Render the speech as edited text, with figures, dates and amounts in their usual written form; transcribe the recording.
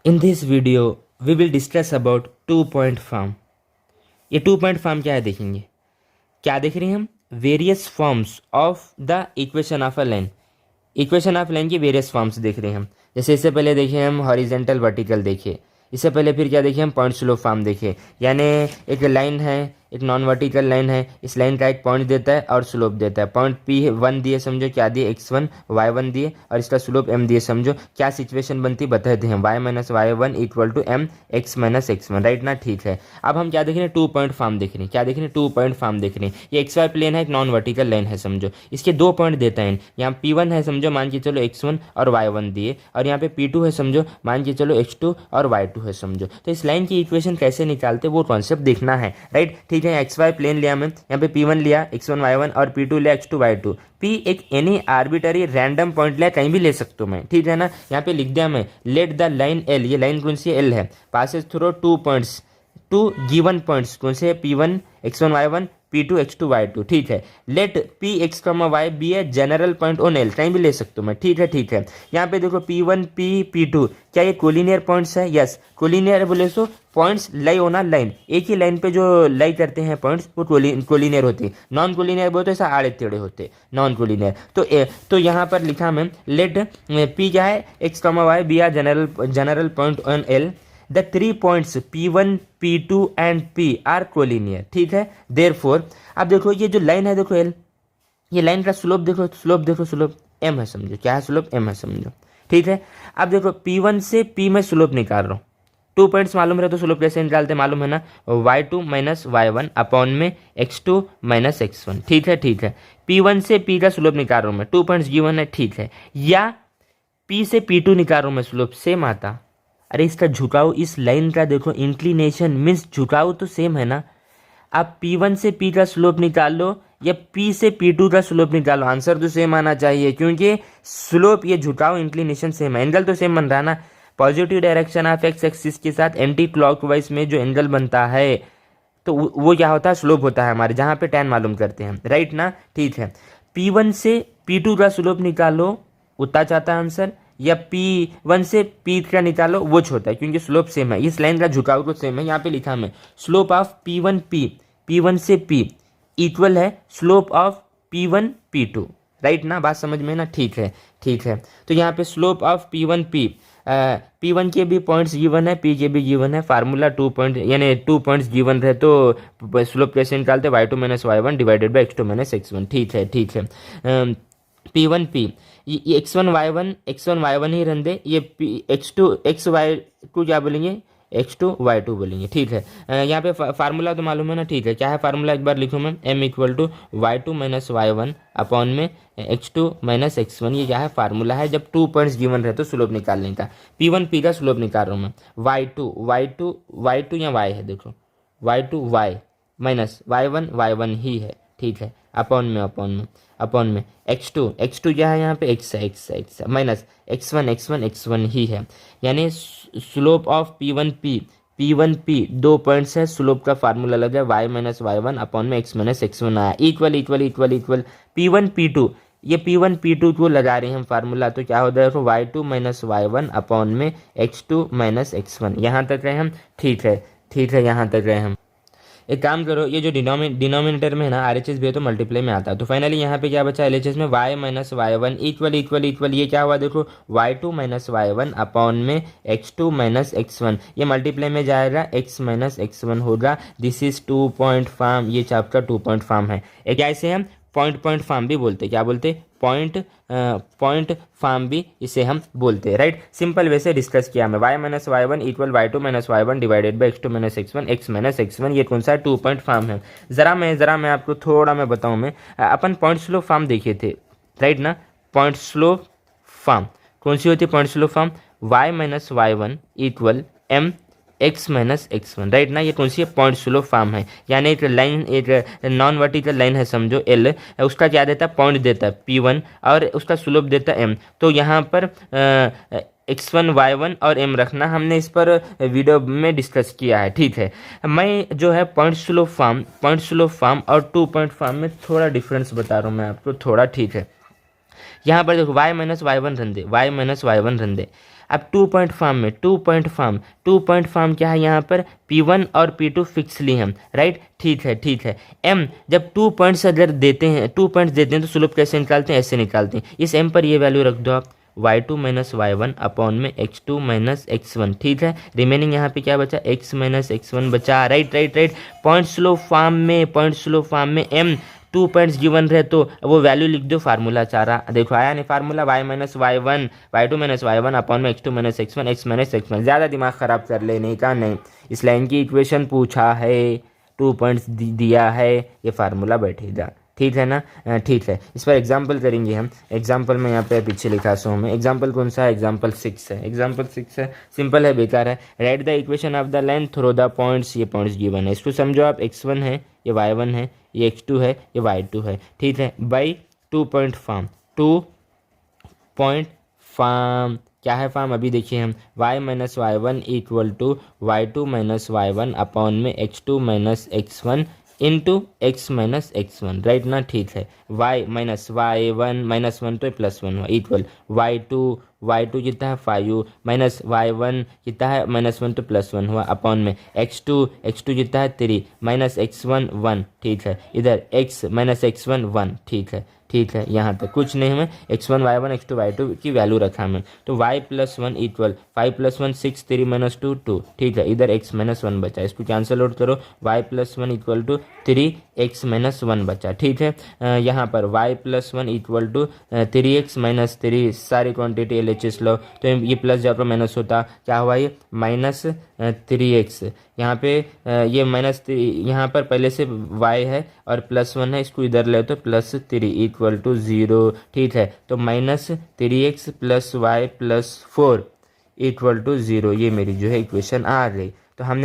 In this video we will discuss about 2 point form। ये 2 point form क्या है देखेंगे। क्या देख रहे हैं हम? Various forms of the equation of a line. Equation of line की वेरियस फॉर्म्स देख रहे हैं हम। जैसे इससे पहले देखिए हम हॉरिजेंटल वर्टिकल देखे, इससे पहले फिर क्या देखे हम पॉइंट स्लोप फॉर्म देखे। यानी एक लाइन है, एक नॉन वर्टिकल लाइन है, इस लाइन का एक पॉइंट देता है और स्लोप देता है। पॉइंट P1 दिए, समझो क्या दिए x1 y1 दिए और इसका स्लोप m दिए। समझो क्या सिचुएशन बनती बताते हैं, y minus y1 equal to m x minus x1, right ना। ठीक है, अब हम क्या देख रहे हैं? 2 point फॉर्म देख रहे हैं। क्या देख रहे हैं? 2 point फॉर्म देख रहे हैं। ये XY प्लेन है, एक नॉन वर्टिकल लाइन है। समझो इसके 2 पॉइंट देता है। यहाँ P1 है, समझो मान के चलो x1 और y1 दिए, और यहाँ पे P2 है, समझो मान के चलो x2 और y2 है। समझो तो इस लाइन की इक्वेशन कैसे निकालते वो कॉन्सेप्ट देखना है, राइट। ठीक है, XY प्लेन लिया मैं, यहाँ पे P1 लिया x1 y1 और P2 लिया x2 y2। P एक एनी आर्बिटरी रैंडम पॉइंट लिया, कहीं भी ले सकता हूँ मैं, ठीक है ना। यहाँ पे लिख दिया मैं, लेट द लाइन L, ये लाइन कौन सी है? L है, passes through 2 points, 2 given points कौन से है? P1 x1 y1 P2 x2 y2। ठीक है, let P x, y be a general point on L, कहीं भी ले सकता हूँ मैं, ठीक है। ठीक है, यहाँ पे देखो P1 P2 क्या ये कोलिनियर पॉइंट्स है? यस, कोलिनियर बोले सो पॉइंट्स लाई होना लाइन, एक ही लाइन पे जो लाई करते हैं पॉइंट्स वो कोलिनियर होती है। नॉन कोलिनियर बोले तो ऐसा आड़े टेढ़े होते, नॉन कोलिनियर। तो यहाँ पर लिखा मैं, लेट P क्या है? x, y be are general point on L, the 3 points P1 P2 and P are collinear. ठीक है, देयरफॉर अब देखो ये जो लाइन है, देखो L, ये लाइन का स्लोप देखो, स्लोप m है। समझो क्या है? स्लोप m है, समझो। ठीक है, अब देखो P1 से P में स्लोप निकाल रहा हूँ। 2 पॉइंट्स मालूम रहे तो स्लोप कैसे निकालते मालूम है ना, y2 माइनस y1 अपॉन में x2 माइनस x1। ठीक है, ठीक है, P1 से P का स्लोप निकाल रहा हूँ मैं, 2 पॉइंट्स गिवन है। ठीक है, या P से P2 निकाल रहा हूँ मैं स्लोप, सेम आता। अरे इसका झुकाव, इस लाइन का देखो इंक्लिनेशन मीन्स झुकाव तो सेम है ना। आप P1 से P का स्लोप निकाल लो या P से P2 का स्लोप निकालो, आंसर तो सेम आना चाहिए, क्योंकि स्लोप, ये झुकाव, इंक्लिनेशन सेम है, एंगल तो सेम बन रहा है ना। Positive direction of x axis के साथ एंटी क्लॉकवाइज में जो एंगल बनता है तो वो क्या होता है? स्लोप होता है हमारे, जहाँ पे tan मालूम करते हैं, राइट ना। ठीक है, P1 से P2 का स्लोप निकालो, उतना चाहता है आंसर, या P1 से P का निकालो, वो छोटा है, क्योंकि स्लोप सेम है। इस लाइन का झुकाव तो सेम है। यहाँ पे लिखा मैं, स्लोप ऑफ P1 से P इक्वल है slope of P1 P2, right ना। बात समझ में ना? ठीक है, ठीक है, तो यहाँ पे स्लोप ऑफ P1 P1 के भी पॉइंट्स गिवन है, P के भी गिवन है। फार्मूला 2 पॉइंट, यानी 2 पॉइंट्स गिवन रहे तो स्लोप कैसे निकालते? y2 minus y1 divided by x2 minus x1। ठीक है, ठीक है, P1 P, ये x1 y1 ही रहने दे, ये x2 xy को क्या बोलेंगे? x2 y2 बोलेंगे। ठीक है, यहाँ पे फार्मूला तो मालूम है ना। ठीक है, क्या है फार्मूला? एक बार लिखूँ मैं, m equal to y2 minus y1 upon में x2 माइनस x1। ये क्या है? फार्मूला है जब 2 पॉइंट्स गिवन रहे तो स्लोप निकालने का। P1 P का स्लोप निकाल रहा हूँ मैं, y2 या y है, देखो y2 y माइनस y1 ही है। ठीक है, अपॉन में x2 क्या है? यहाँ पे x है माइनस x1 ही है। यानी slope of P1 P 2 points है, स्लोप का फार्मूला लग गया y माइनस y1 अपॉन में x माइनस x1 आया, इक्वल P1 P2। ये P1 P2 को लगा रहे हैं हम फार्मूला, तो क्या हो जाएगा? y2 माइनस y1 अपॉन में x2 माइनस x1। यहाँ तक रहे हम, ठीक है, यहाँ तक रहे हम। एक काम करो, ये जो डिनोमिनेटर में है ना RHS भी है तो मल्टीप्लाई में आता है, तो फाइनली यहाँ पे क्या बचा? LHS में y माइनस y1 इक्वल ये क्या हुआ? देखो y2 माइनस y1 अपॉन में x2 माइनस x1, ये मल्टीप्लाई में जाएगा, x माइनस x1 होगा। दिस इज 2 पॉइंट फॉर्म, ये चैप्टर 2 पॉइंट फॉर्म है। एक ऐसे हम पॉइंट फॉर्म भी बोलते, क्या बोलते? पॉइंट फॉर्म भी इसे हम बोलते हैं, राइट। सिंपल वैसे डिस्कस किया मैं, y minus y1 equal y2 minus y1 divided by x2 minus x1, x minus x1। ये कौन सा है? 2 पॉइंट फॉर्म है। ज़रा मैं आपको थोड़ा मैं बताऊँ, मैं अपन पॉइंट स्लोप फॉर्म देखे थे, राइट ना। पॉइंट स्लोप फॉर्म कौन सी होती है? Point slope form y minus y1 equal m x minus x1, right ना। ये कौन सी है? पॉइंट स्लोप फॉर्म है। यानी एक लाइन, एक नॉन वर्टिकल लाइन है समझो L, उसका क्या देता है? पॉइंट देता है P1 और उसका स्लोप देता है m। तो यहाँ पर x1 y1 और m रखना, हमने इस पर वीडियो में डिस्कस किया है। ठीक है, मैं जो है पॉइंट स्लोप फॉर्म और 2 पॉइंट फॉर्म में थोड़ा डिफरेंस बता रहा हूँ मैं आपको थोड़ा। ठीक है, यहाँ पर देखो y माइनस y1 रन दे, अब 2 पॉइंट फॉर्म क्या है यहाँ पर, P1 और P2 फिक्स ली हम, राइट। ठीक है। M जब 2 पॉइंट्स अगर देते हैं, 2 पॉइंट्स देते हैं तो स्लोप कैसे निकालते हैं, ऐसे निकालते हैं। इस M पर ये वैल्यू रख दो आप, y2 माइनस y1 अपॉन में x2 माइनस x1, ठीक है। रिमेनिंग यहाँ पे क्या बचा, x माइनस x1 बचा, राइट। पॉइंट स्लोप फॉर्म में M 2 पॉइंट्स गिवन रहे तो वो वैल्यू लिख दो, फार्मूला चारा देखो आया नहीं, formula y minus y1 y2 minus y1 upon में x2 minus x1 x minus x1। ज़्यादा दिमाग ख़राब कर ले, नहीं कहा नहीं, इस लाइन की इक्वेशन पूछा है, 2 पॉइंट्स दिया है, ये फार्मूला बैठेगा, ठीक है ना। ठीक है, इस पर एग्जाम्पल करेंगे हम। एग्जाम्पल में यहाँ पे पीछे लिखा सो हमें, एग्जाम्पल कौन सा है, एग्जाम्पल 6 है। एग्जाम्पल 6 है, सिंपल है, बेकार है। Right the equation of the line throw the points, ये पॉइंट्स गिवन है, इसको समझो आप, x1 है, ये y1 है, ये x2 है, ये y2 है, ठीक है। बाई 2 पॉइंट फॉर्म क्या है फॉर्म, अभी देखिए हम, y minus y1 equal to y2 minus y1 upon में x2 minus x1 into x minus x1, right ना, ठीक है। y माइनस y1 माइनस 1 तो प्लस 1 हुआ, इक्वल y2 कितना है 5 माइनस y1 कितना है माइनस 1 तो प्लस 1 हुआ, अपॉन में x2 कितना है 3 माइनस x1 1, ठीक है। इधर x माइनस x1 1, ठीक है। यहाँ तक कुछ नहीं, हमें x1 y1 x2 y2 की वैल्यू रखा हमें, तो y plus 1 equal 5 plus 1 6 3 minus 2 2, ठीक है। इधर x माइनस 1 बचा, इसको कैंसिल आउट करो, y plus 1 equal to 3x minus 1 बचा, ठीक है। यहाँ पर y plus 1 equal to 3x minus 3, सारी क्वान्टिटी LHS लो, तो ये प्लस जहाँ पर माइनस होता क्या हुआ, ये माइनस 3x, यहाँ पे ये माइनस, यहाँ पर पहले से y है और प्लस 1 है, इसको इधर ले तो प्लस 3 इक्वल टू 0, ठीक है। तो minus 3x plus y plus 4 equal to 0, ये मेरी जो है इक्वेशन आ गई।